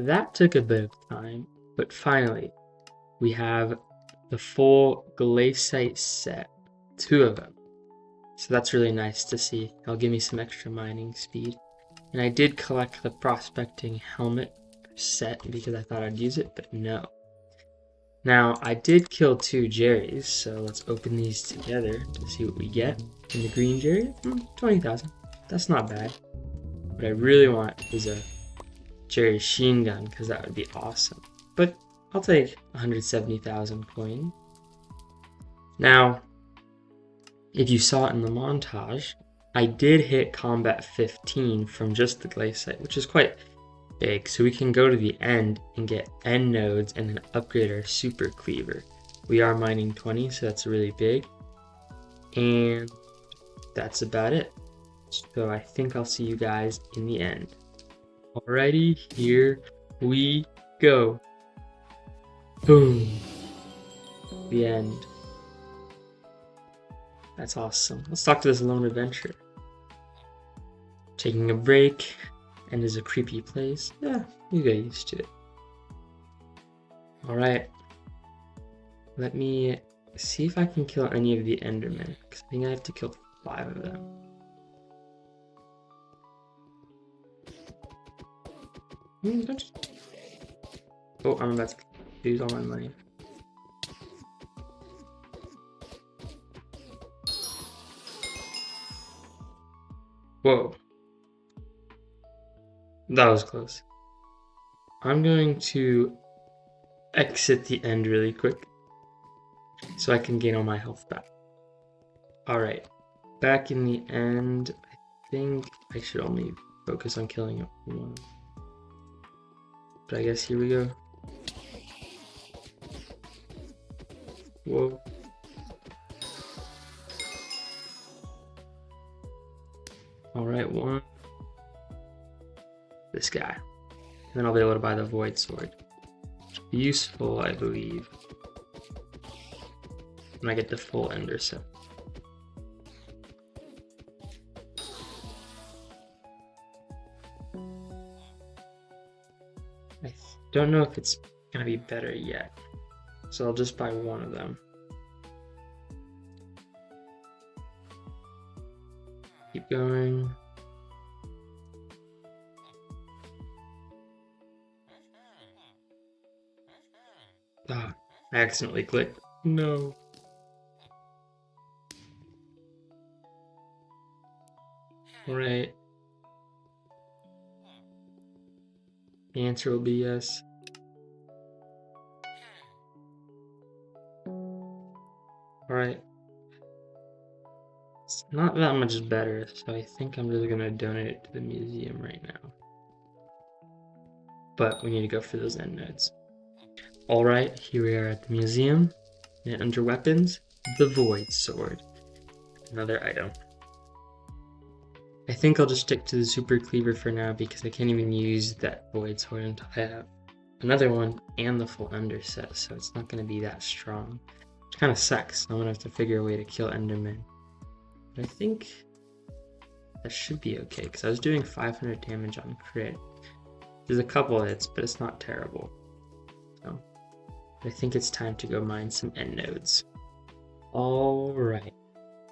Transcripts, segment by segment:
that took a bit of time, but finally, we have the full glaciate set, 2 of them. So that's really nice to see. It'll give me some extra mining speed. And I did collect the prospecting helmet set because I thought I'd use it, but no. Now, I did kill 2 Jerrys, so let's open these together to see what we get. In the green Jerry, 20,000. That's not bad. What I really want is a Jerry Sheen Gun, because that would be awesome. But I'll take 170,000 coin. Now, if you saw it in the montage, I did hit combat 15 from just the glaciate, which is quite big. So we can go to the end and get end nodes and then upgrade our super cleaver. We are mining 20, so that's really big. And that's about it. So I think I'll see you guys in the end. Alrighty, here we go. Boom. The end. That's awesome. Let's talk to this lone adventurer. Taking a break, and is a creepy place. Yeah, you get used to it. Alright. Let me see if I can kill any of the Endermen, because I think I have to kill 5 of them. Oh, I'm about to lose all my money. Whoa. That was close. I'm going to exit the end really quick so I can gain all my health back. Alright, back in the end, I think I should only focus on killing one. But I guess here we go. Whoa. Alright, one. This guy. And then I'll be able to buy the Void Sword. Which will be useful, I believe. When I get the full Ender set. I don't know if it's gonna be better yet. So I'll just buy one of them. Keep going. Ah, I accidentally clicked. No. Alright. The answer will be yes. Alright. It's not that much better, so I think I'm just gonna donate it to the museum right now. But we need to go for those end nodes. Alright, here we are at the museum. And under weapons, the Void Sword. Another item. I think I'll just stick to the Super Cleaver for now because I can't even use that Void Sword until I have another one and the full Ender set, so it's not going to be that strong. Which kind of sucks. I'm going to have to figure a way to kill Enderman. But I think that should be okay because I was doing 500 damage on crit. There's a couple hits, but it's not terrible. So I think it's time to go mine some end nodes. Alright,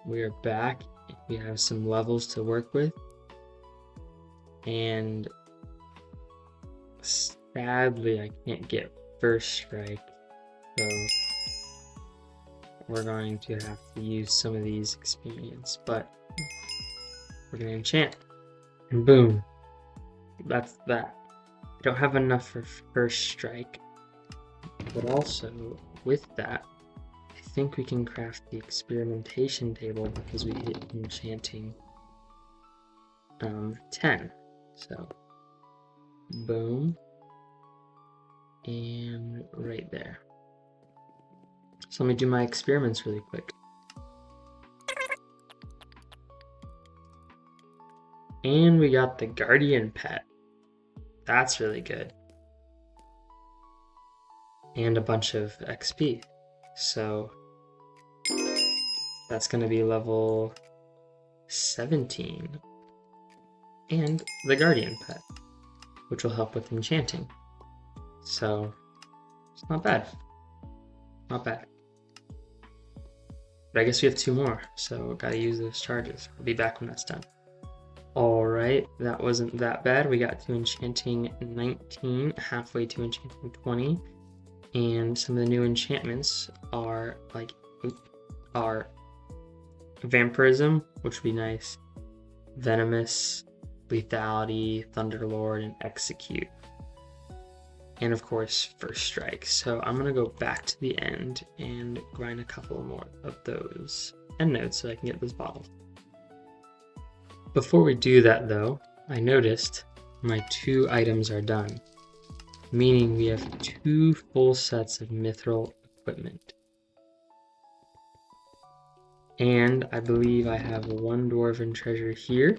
we are back. We have some levels to work with. And sadly, I can't get first strike. So we're going to have to use some of these experience. But we're going to enchant. And boom. That's that. I don't have enough for first strike. But also, with that, I think we can craft the experimentation table because we hit enchanting 10. So, boom. And right there. So let me do my experiments really quick. And we got the Guardian Pet. That's really good. And a bunch of XP. So that's going to be level 17. And the Guardian Pet, which will help with enchanting. So it's not bad. Not bad. But I guess we have 2 more, so gotta use those charges. I'll be back when that's done. Alright, that wasn't that bad. We got to enchanting 19, halfway to enchanting 20. And some of the new enchantments are vampirism, which would be nice, venomous, lethality, thunderlord, and execute. And of course, first strike. So I'm gonna go back to the end and grind a couple more of those end nodes so I can get those bottles. Before we do that though, I noticed my 2 items are done, meaning we have 2 full sets of mithril equipment. And I believe I have 1 dwarven treasure here,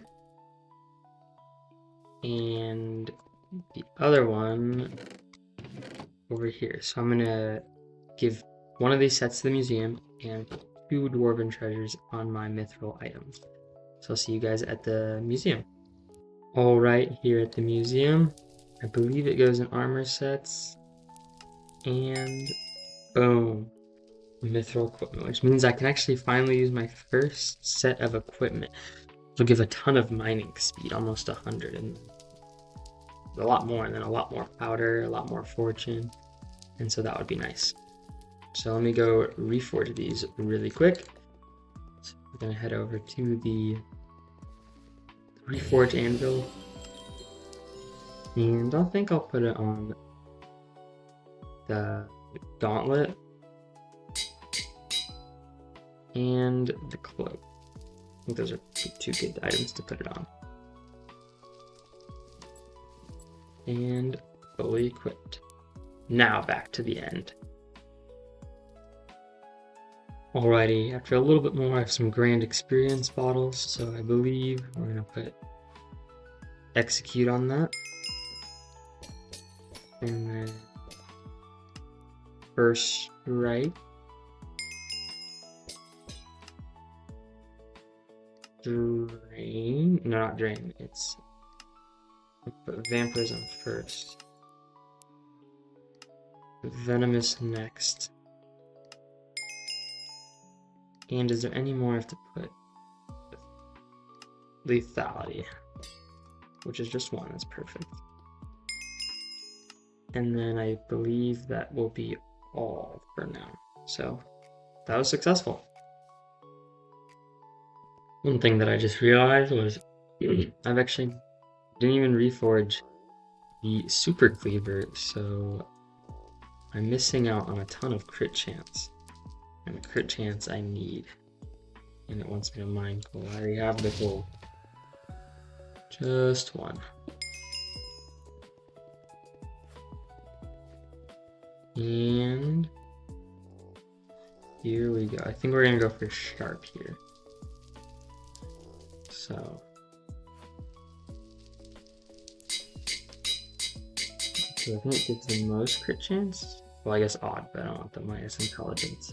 and the other one over here. So I'm gonna give one of these sets to the museum and put 2 dwarven treasures on my mithril items. So I'll see you guys at the museum. All right, here at the museum, I believe it goes in armor sets, and boom, mithril equipment, which means I can actually finally use my first set of equipment. It'll give a ton of mining speed, almost 100, and a lot more, and then a lot more powder, a lot more fortune, and so that would be nice. So let me go reforge these really quick. So we're gonna head over to the reforge anvil, and I think I'll put it on the gauntlet and the cloak. I think those are 2 good items to put it on. And fully equipped. Now back to the end. Alrighty, after a little bit more, I have some grand experience bottles, so I believe we're gonna put execute on that. And then first strike. Drain, no, not drain, it's put vampirism first. Venomous next. And is there any more I have to put? Lethality, which is just 1, that's perfect. And then I believe that will be all for now. So that was successful. One thing that I just realized was I've actually didn't even reforge the super cleaver, so I'm missing out on a ton of crit chance. And the crit chance I need. And it wants me to mine coal. I already have the coal. Just 1. And here we go. I think we're gonna go for sharp here. So I think it gives the most crit chance. Well, I guess odd, but I don't want the minus intelligence.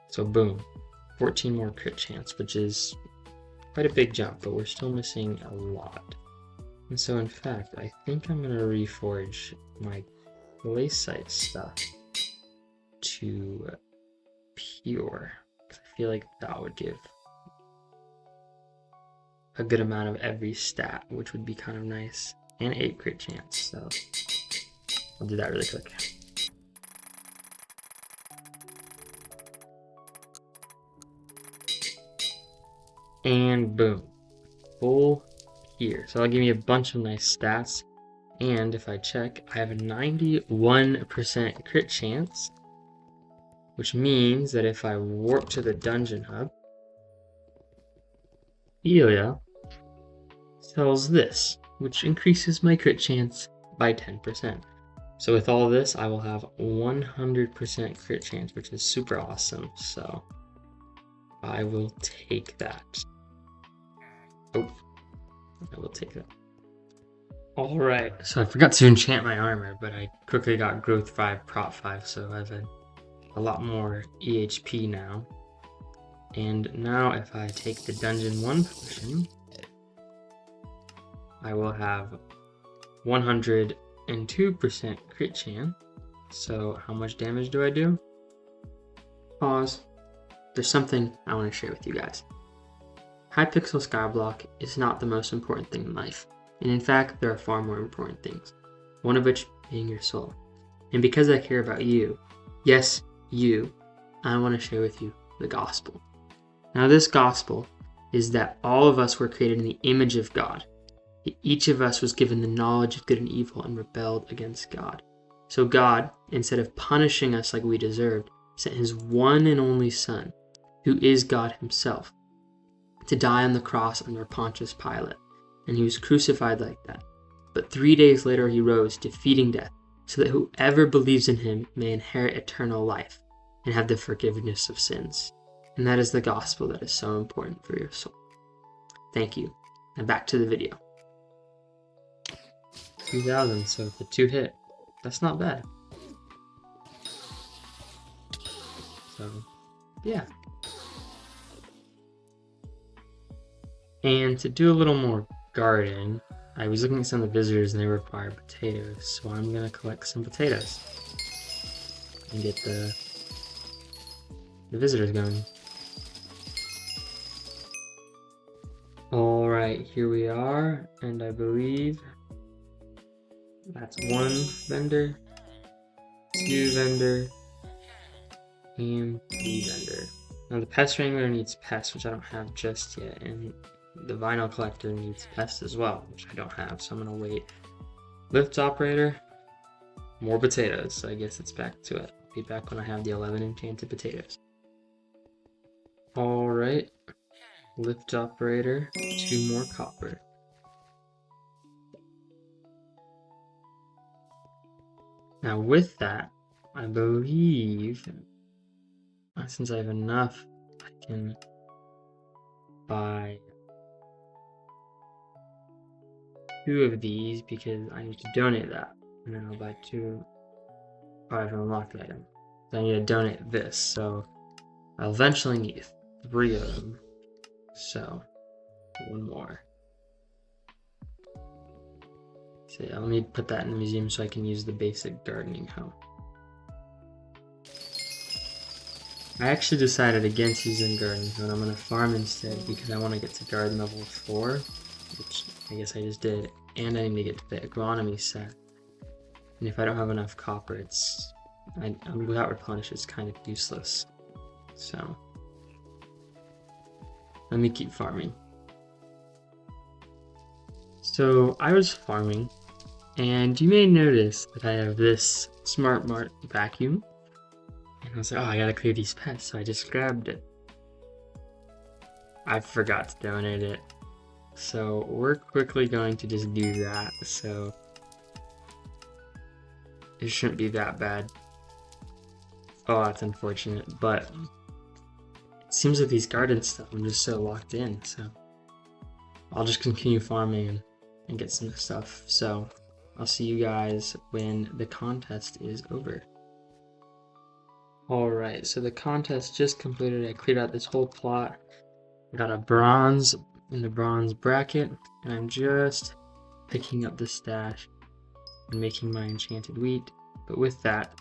So boom, 14 more crit chance, which is quite a big jump, but we're still missing a lot. And so in fact, I think I'm gonna reforge my glaciite stuff to pure, because I feel like that would give a good amount of every stat, which would be kind of nice, and 8 crit chance, so I'll do that really quick. And boom, full here. So that'll give me a bunch of nice stats. And if I check, I have a 91% crit chance, which means that if I warp to the dungeon hub, Elia sells this, which increases my crit chance by 10%. So with all this, I will have 100% crit chance, which is super awesome. So I will take that. Oh, I will take that. Alright, so I forgot to enchant my armor, but I quickly got growth 5, prop 5, so I've had a lot more EHP now. And now if I take the dungeon 1 potion, I will have 100 and 2% crit chance. So how much damage do I do? Pause. There's something I want to share with you guys. Hypxiel Skyblock is not the most important thing in life. And in fact, there are far more important things. One of which being your soul. And because I care about you, yes, you, I want to share with you the gospel. Now this gospel is that all of us were created in the image of God. Each of us was given the knowledge of good and evil and rebelled against God. So God, instead of punishing us like we deserved, sent his one and only Son, who is God himself, to die on the cross under Pontius Pilate. And he was crucified like that. But 3 days later he rose, defeating death, so that whoever believes in him may inherit eternal life and have the forgiveness of sins. And that is the gospel that is so important for your soul. Thank you. And back to the video. 2,000, so the 2 hit. That's not bad. So, yeah. And to do a little more garden, I was looking at some of the visitors and they require potatoes, so I'm gonna collect some potatoes and get the visitors going. Alright, here we are, and I believe that's 1 vendor, 2 vendor, and 3 vendor. Now the pest wrangler needs pest, which I don't have just yet, and the vinyl collector needs pest as well, which I don't have, so I'm gonna wait. Lift operator, more potatoes, so I guess it's back to it. I'll be back when I have the 11 enchanted potatoes. Alright, lift operator, 2 more copper. Now with that, I believe, since I have enough, I can buy 2 of these because I need to donate that. And then I'll buy 2 if an unlocked item. So I need to donate this, so I'll eventually need 3 of them. So, 1 more. So I'll need to put that in the museum so I can use the basic gardening hoe. I actually decided against using gardening hoe and I'm going to farm instead because I want to get to garden level 4, which I guess I just did, and I need to get to the agronomy set. And if I don't have enough copper, without replenish, it's kind of useless. So, let me keep farming. So, I was farming, and you may notice that I have this Smart Mart vacuum. And I was like, oh, I gotta clear these pests, so I just grabbed it. I forgot to donate it. So, we're quickly going to just do that, so it shouldn't be that bad. Oh, that's unfortunate, but it seems like these garden stuff, I'm just so locked in, so I'll just continue farming and get some stuff. So I'll see you guys when the contest is over. Alright, so the contest just completed. I cleared out this whole plot. I got a bronze in the bronze bracket, and I'm just picking up the stash and making my enchanted wheat. But with that,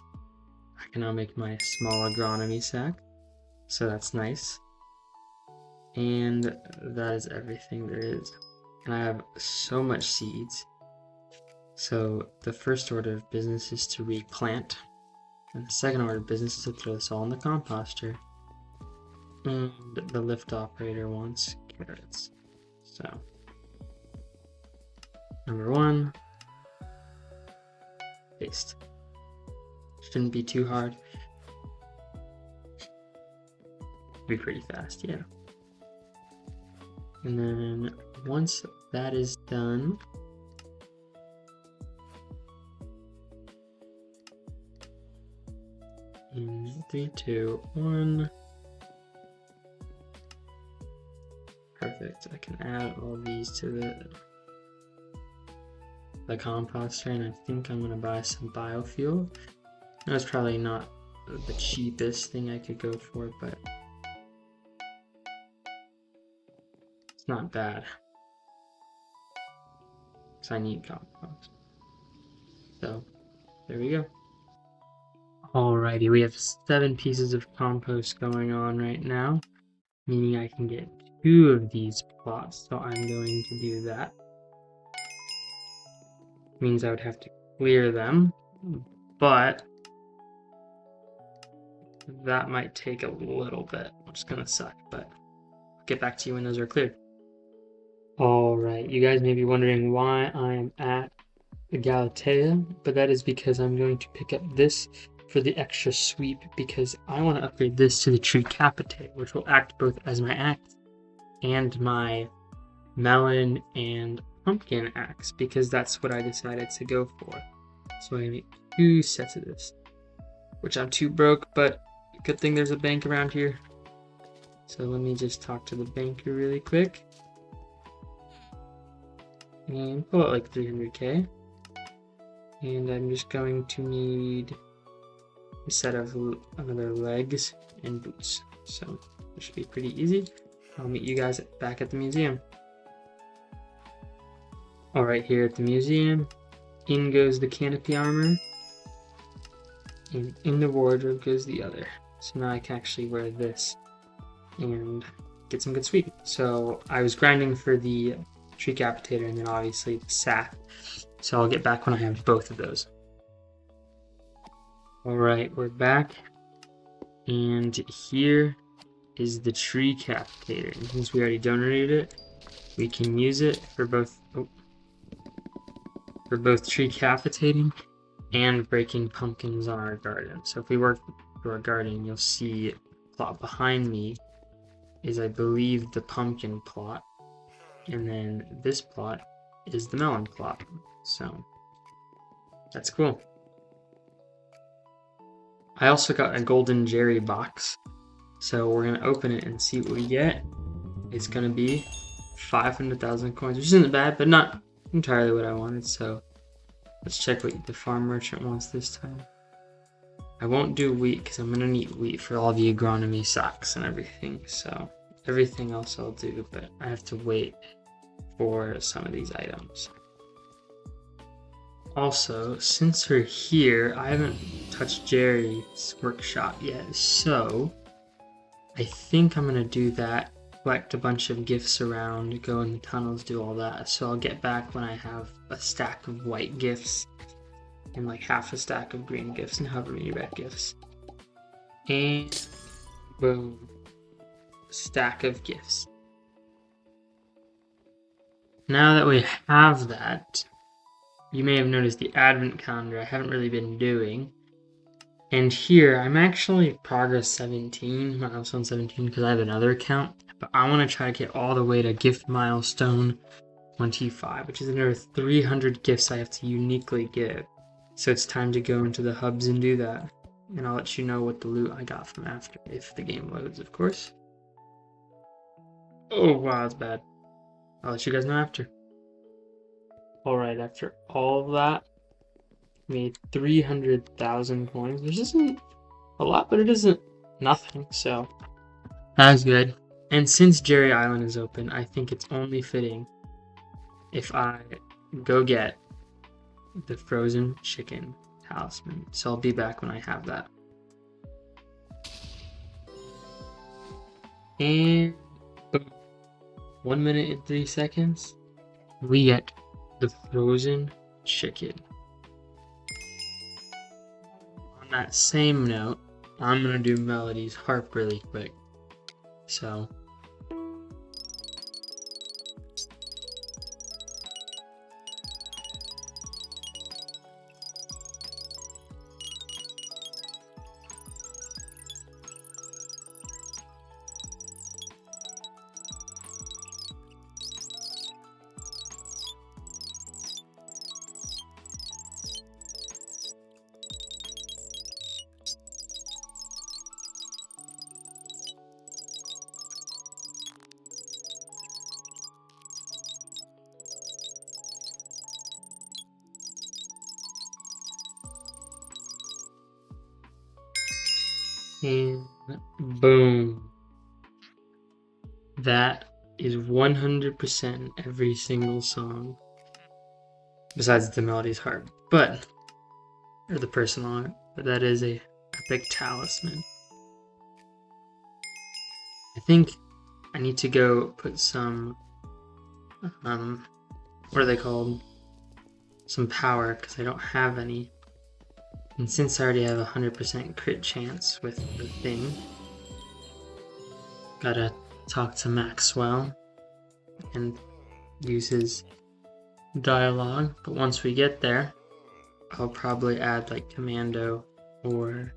I can now make my small agronomy sack, so that's nice. And that is everything there is. And I have so much seeds. So the first order of business is to replant. And the second order of business is to throw this all in the composter. And the lift operator wants carrots. So, number 1, paste. Shouldn't be too hard. Be pretty fast, yeah. And then once that is done, in 3, 2, 1. Perfect. I can add all these to the composter, and I think I'm gonna buy some biofuel. That's probably not the cheapest thing I could go for, but it's not bad. Because I need compost. There we go. Alrighty, we have 7 pieces of compost going on right now, meaning I can get 2 of these plots, so I'm going to do that. Means I would have to clear them, but that might take a little bit, which is gonna suck, but I'll get back to you when those are cleared. Alright, you guys may be wondering why I'm at the Galatea, but that is because I'm going to pick up this for the extra sweep, because I want to upgrade this to the Tree Capitator, which will act both as my axe and my melon and pumpkin axe, because that's what I decided to go for. So I make 2 sets of this, which I'm too broke, but good thing there's a bank around here. So let me just talk to the banker really quick and pull out like 300k. And I'm just going to need a set of another legs and boots. So it should be pretty easy. I'll meet you guys back at the museum. Alright, here at the museum, in goes the canopy armor, and in the wardrobe goes the other. So now I can actually wear this and get some good sweep. So I was grinding for the Tree Capitator and then obviously the sap. So I'll get back when I have both of those. Alright, we're back. And here is the Tree Capitator. And since we already donated it, we can use it for both tree capitating and breaking pumpkins on our garden. So if we work through our garden, you'll see the plot behind me is, I believe, the pumpkin plot. And then this plot is the melon plot. So that's cool. I also got a golden Jerry box, so we're gonna open it and see what we get. It's gonna be 500,000 coins, which isn't bad, but not entirely what I wanted. So let's check what the farm merchant wants this time. I won't do wheat because I'm gonna need wheat for all the agronomy socks and everything. So everything else I'll do, but I have to wait for some of these items. Also, since we're here, I haven't touched Jerry's workshop yet, so I think I'm gonna do that, collect a bunch of gifts around, go in the tunnels, do all that. So I'll get back when I have a stack of white gifts and like half a stack of green gifts and however many red gifts. And boom, stack of gifts. Now that we have that, you may have noticed the advent calendar I haven't really been doing. And here, I'm actually progress 17, milestone 17, because I have another account. But I want to try to get all the way to gift milestone 25, which is another 300 gifts I have to uniquely give. So it's time to go into the hubs and do that. And I'll let you know what the loot I got from after, if the game loads, of course. Oh, wow, that's bad. I'll let you guys know after. Alright, after all of that, made 300,000 coins, which isn't a lot, but it isn't nothing, so that was good. And since Jerry Island is open, I think it's only fitting if I go get the frozen chicken talisman. So I'll be back when I have that. And 1 minute and 3 seconds, we get the frozen chicken. On that same note, I'm gonna do Melody's harp really quick. So and boom. That is 100% every single song, besides the Melody's harp. But or the personal art, but that is a epic talisman. I think I need to go put some, what are they called? Some power, because I don't have any. And since I already have a 100% crit chance with the thing, gotta talk to Maxwell and use his dialogue. But once we get there, I'll probably add like commando or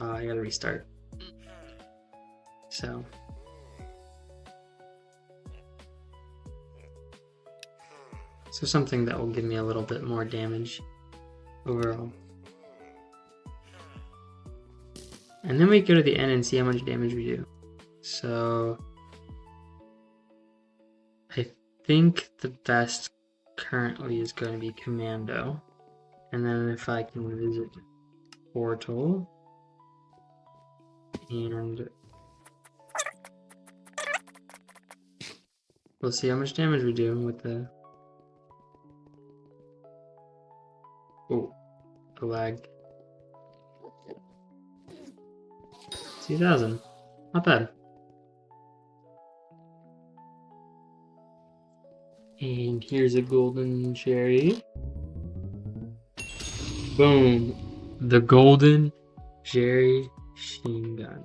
I gotta restart. So something that will give me a little bit more damage overall. And then we go to the end and see how much damage we do. So I think the best currently is going to be commando. And then if I can visit portal and we'll see how much damage we do with the the lag. 2,000. Not bad. And here's a golden cherry. Boom. The golden Jerry machine gun.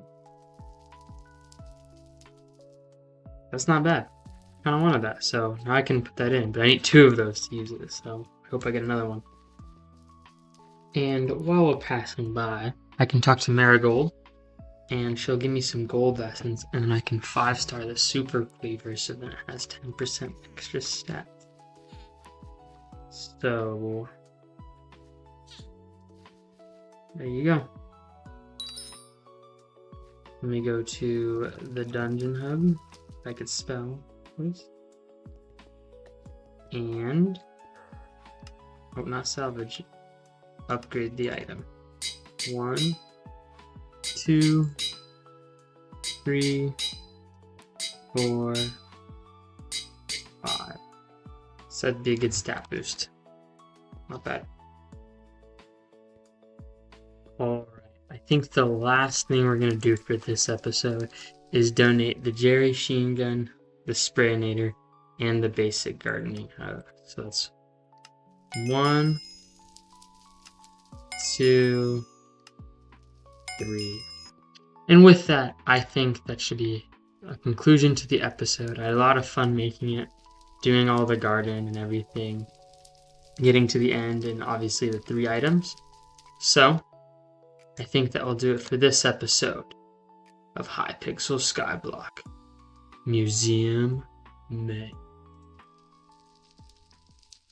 That's not bad. I kind of wanted that, so now I can put that in. But I need 2 of those to use it, so I hope I get another one. And while we're passing by, I can talk to Marigold, and she'll give me some gold essence, and then I can 5-star the super cleaver, so then it has 10% extra stats. So there you go. Let me go to the dungeon hub. If I could spell, please. And not salvage. Upgrade the item. 1, 2, 3, 4, 5. So that'd be a good stat boost. Not bad. Alright, I think the last thing we're going to do for this episode is donate the Jerry Sheen Gun, the Sprayinator, and the basic gardening hub. So that's 1, 2, 3. And with that, I think that should be a conclusion to the episode. I had a lot of fun making it, doing all the garden and everything, getting to the end, and obviously the 3 items. So I think that will do it for this episode of Hypxiel Skyblock Museum May.